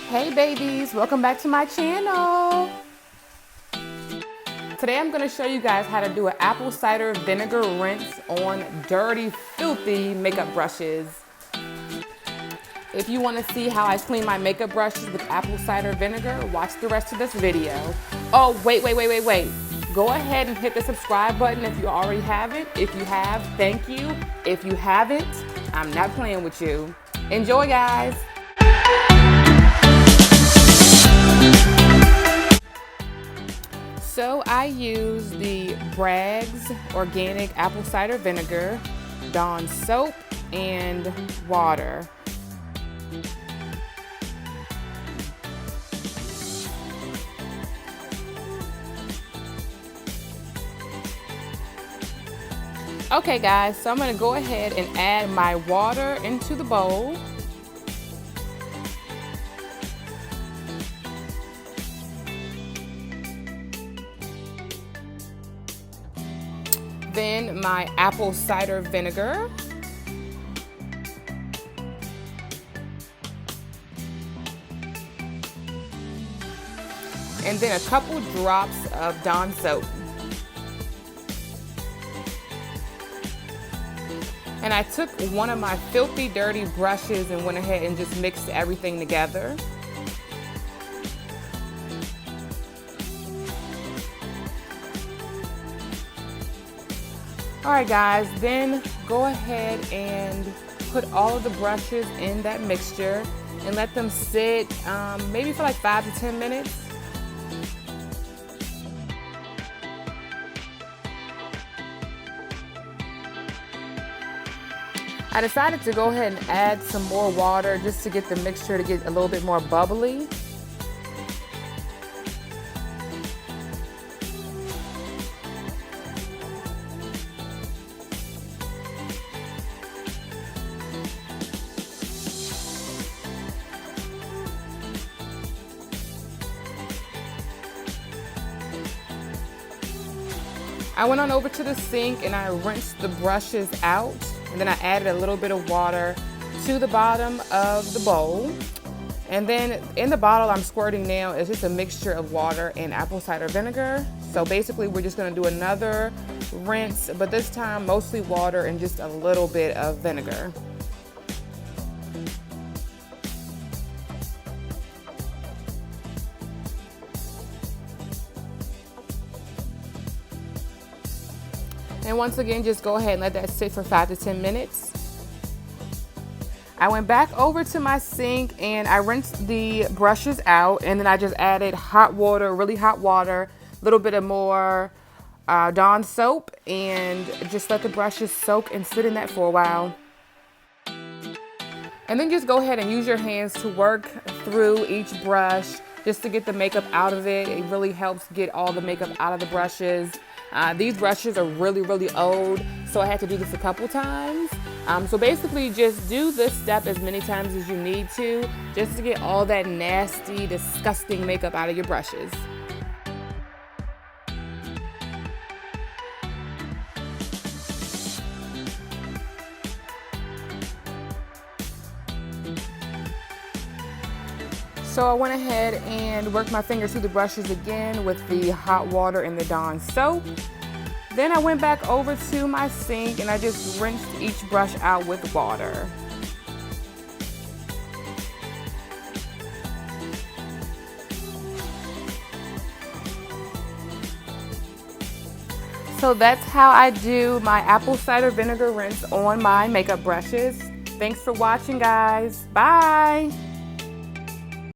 Hey babies, welcome back to my channel. Today I'm going to show you guys how to do an apple cider vinegar rinse on dirty, filthy makeup brushes. If you want to see how I clean my makeup brushes with apple cider vinegar, watch the rest of this video. Oh, wait. Go ahead and hit the subscribe button if you already haven't. If you have, thank you. If you haven't, I'm not playing with you. Enjoy, guys. So I use the Bragg's organic apple cider vinegar, Dawn soap, and water. Okay guys, so I'm going to go ahead and add my water into the bowl. Then my apple cider vinegar. And then a couple drops of Dawn soap. And I took one of my filthy, dirty brushes and went ahead and just mixed everything together. Alright guys, then go ahead and put all of the brushes in that mixture and let them sit maybe for like 5 to 10 minutes. I decided to go ahead and add some more water just to get the mixture to get a little bit more bubbly. I went on over to the sink and I rinsed the brushes out, and then I added a little bit of water to the bottom of the bowl. And then in the bottle I'm squirting now is just a mixture of water and apple cider vinegar. So basically we're just gonna do another rinse, but this time mostly water and just a little bit of vinegar. And once again, just go ahead and let that sit for 5 to 10 minutes. I went back over to my sink and I rinsed the brushes out, and then I just added hot water, really hot water, a little bit of more Dawn soap, and just let the brushes soak and sit in that for a while. And then just go ahead and use your hands to work through each brush just to get the makeup out of it. It really helps get all the makeup out of the brushes. These brushes are really old, so I had to do this a couple times. So basically just do this step as many times as you need to, just to get all that nasty, disgusting makeup out of your brushes. So I went ahead and worked my fingers through the brushes again with the hot water and the Dawn soap. Then I went back over to my sink and I just rinsed each brush out with water. So that's how I do my apple cider vinegar rinse on my makeup brushes. Thanks for watching, guys. Bye.